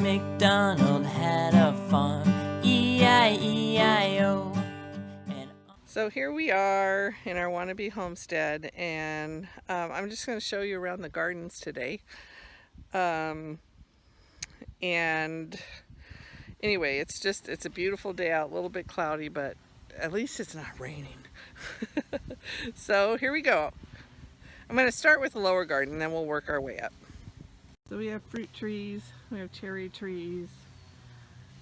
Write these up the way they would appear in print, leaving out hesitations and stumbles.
MacDonald had a farm, E-I-E-I-O. So here we are in our Wannabe homestead, and I'm just going to show you around the gardens today. And anyway, it's a beautiful day out, a little bit cloudy, but at least it's not raining. So here we go. I'm going to start with the lower garden, then we'll work our way up. So we have fruit trees, we have cherry trees,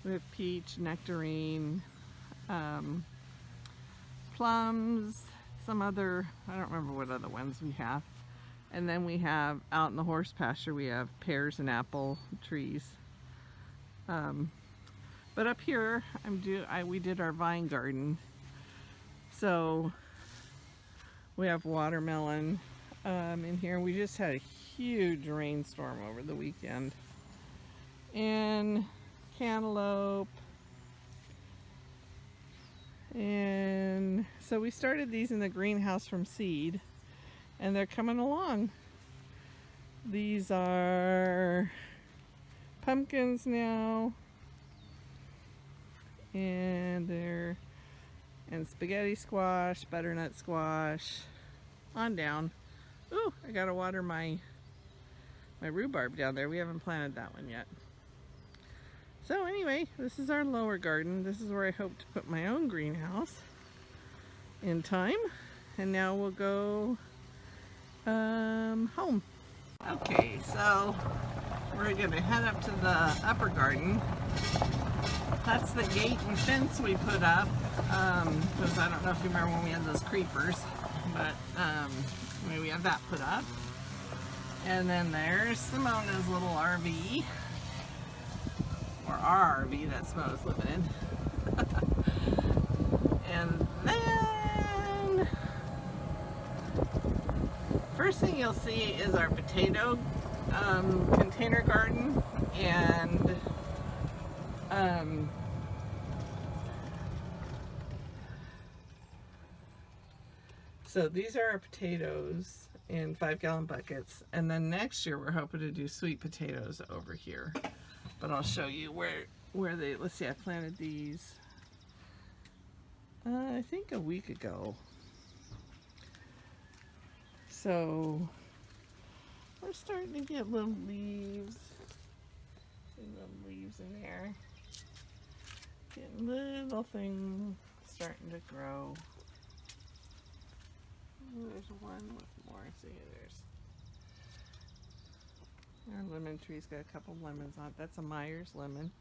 we have peach, nectarine, plums, some other, I don't remember what other ones we have. And then we have, out in the horse pasture, we have pears and apple trees. But up here, we did our vine garden. So we have watermelon in here. We just had a huge rainstorm over the weekend. And cantaloupe. And so we started these in the greenhouse from seed, and they're coming along. These are pumpkins now, and spaghetti squash, butternut squash, on down. Ooh, I gotta water my rhubarb down there. We haven't planted that one yet. So anyway, this is our lower garden. This is where I hope to put my own greenhouse in time. And now we'll go home. Okay, so we're gonna head up to the upper garden. That's the gate and fence we put up, because I don't know if you remember when we had those creepers, but we have that put up. And then there's Simona's little RV, or our RV that Simona's living in. And then first thing you'll see is our potato container garden, and so these are our potatoes in 5-gallon buckets, and then next year we're hoping to do sweet potatoes over here. But I'll show you where they, let's see, I planted these I think a week ago. So we're starting to get little leaves. See little leaves in there. Getting little things starting to grow. Ooh, there's one with more. See, our lemon tree's got a couple lemons on it. That's a Myers lemon.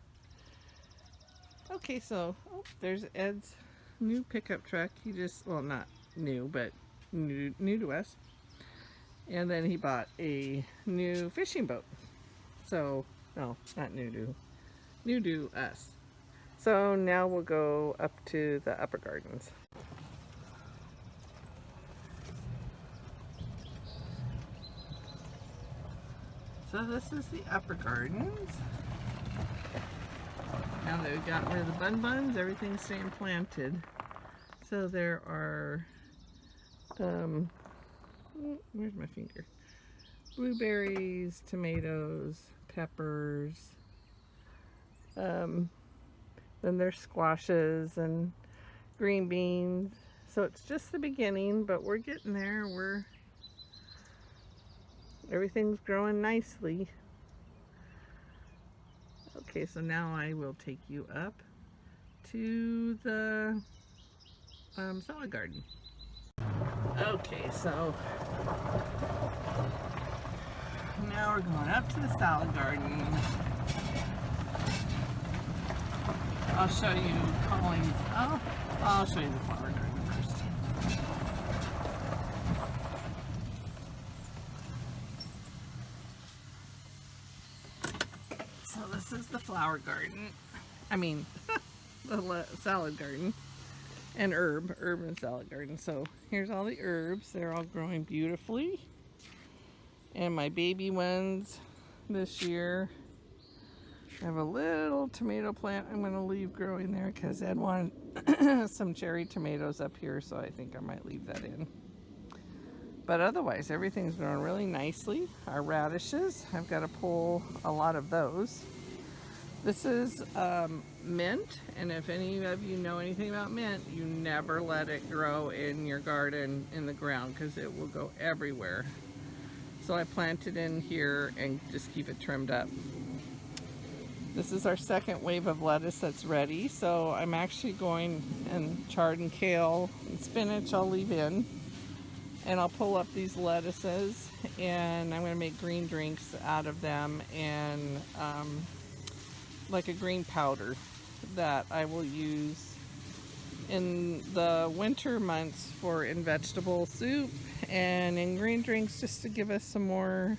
Okay, so there's Ed's new pickup truck. He just, well, not new, but new to us. And then he bought a new fishing boat. So, no, not new to us. So now we'll go up to the upper gardens. So this is the upper gardens. Now that we've gotten rid of the buns, everything's staying planted. So there are, where's my finger? Blueberries, tomatoes, peppers. Then there's squashes and green beans. So it's just the beginning, but we're getting there. Everything's growing nicely. Okay, so now I will take you up to the salad garden. Okay, so now we're going up to the salad garden. I'll show you Colleen's. Oh, I'll show you the flower garden first. So this is the flower garden. I mean, the salad garden. And herb and salad garden. So here's all the herbs. They're all growing beautifully. And my baby ones this year. I have a little tomato plant I'm going to leave growing there because Ed wanted some cherry tomatoes up here, so I think I might leave that in. But otherwise, everything's growing really nicely. Our radishes, I've got to pull a lot of those. This is mint, and if any of you know anything about mint, you never let it grow in your garden in the ground because it will go everywhere. So I plant it in here and just keep it trimmed up. This is our second wave of lettuce that's ready, so I'm actually going, and chard and kale and spinach I'll leave in, and I'll pull up these lettuces and I'm going to make green drinks out of them, and like a green powder that I will use in the winter months in vegetable soup and in green drinks just to give us some more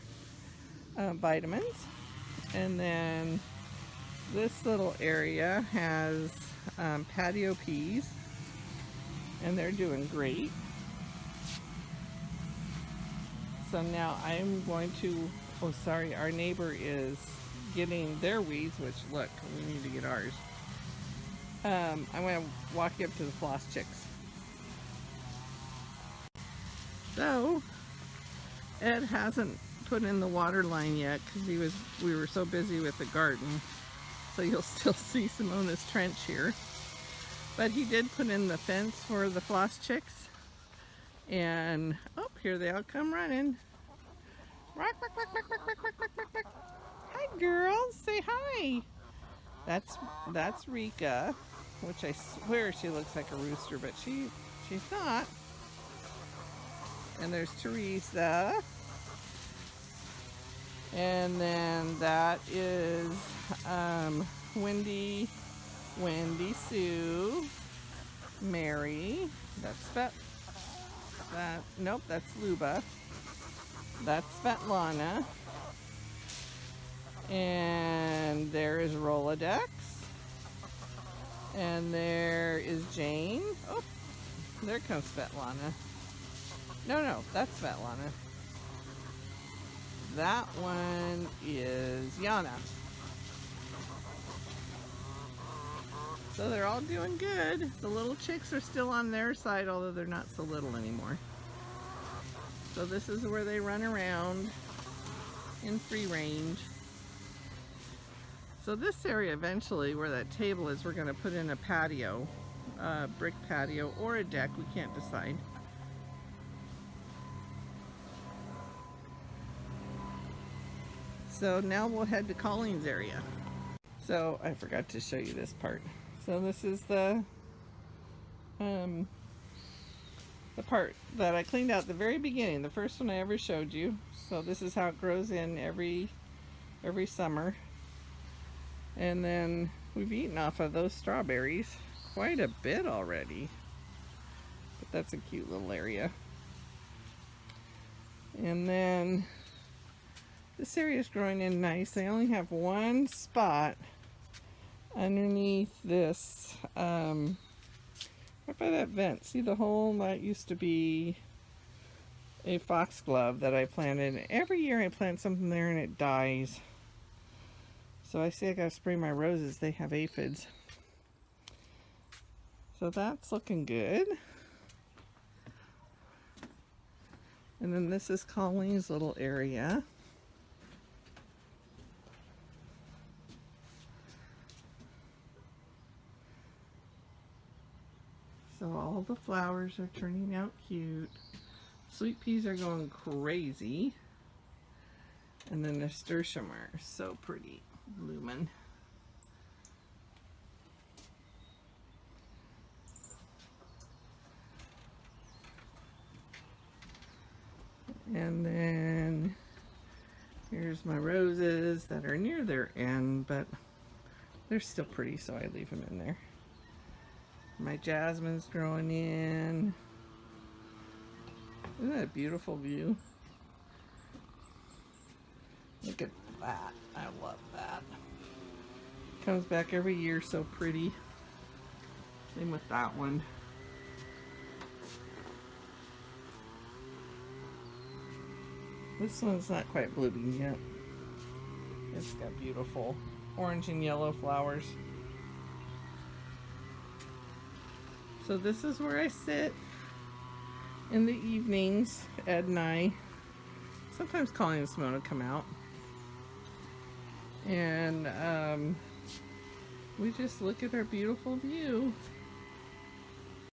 vitamins. And then this little area has patio peas, and they're doing great. So now I'm going to, oh sorry, our neighbor is getting their weeds, which look, we need to get ours. I'm going to walk you up to the Floss Chicks. So Ed hasn't put in the water line yet because we were so busy with the garden. So you'll still see Simona's trench here. But he did put in the fence for the Floss Chicks. And oh, here they all come running. Rock, rock, rock, rock, rock, rock, rock, rock, rock, rock. Hi girls, say hi. That's Rika, which I swear she looks like a rooster, but she's not. And there's Teresa. And then that is Wendy Sue, Mary. That's nope, that's Luba. That's Svetlana. And there is Rolodex. And there is Jane. Oh, there comes Svetlana. No, that's Svetlana. That one is Yana. So they're all doing good. The little chicks are still on their side, although they're not so little anymore. So this is where they run around in free range. So this area eventually, where that table is, we're going to put in a patio, brick patio or a deck, we can't decide. So now we'll head to Colleen's area. So I forgot to show you this part. So this is the part that I cleaned out at the very beginning, the first one I ever showed you. So this is how it grows in every summer. And then we've eaten off of those strawberries quite a bit already. But that's a cute little area. And then this area is growing in nice. They only have one spot underneath this, right by that vent. See the hole? That used to be a foxglove that I planted. Every year I plant something there and it dies. So I see I gotta spray my roses. They have aphids. So that's looking good. And then this is Colleen's little area. So all the flowers are turning out cute. Sweet peas are going crazy. And then the nasturtium are so pretty blooming. And then here's my roses that are near their end, but they're still pretty, so I leave them in there. My jasmine's growing in. Isn't that a beautiful view? Look at that. I love that. Comes back every year, so pretty. Same with that one. This one's not quite blooming yet. It's got beautiful orange and yellow flowers. So this is where I sit in the evenings. Ed and I, sometimes Colleen and Simona come out. And we just look at our beautiful view.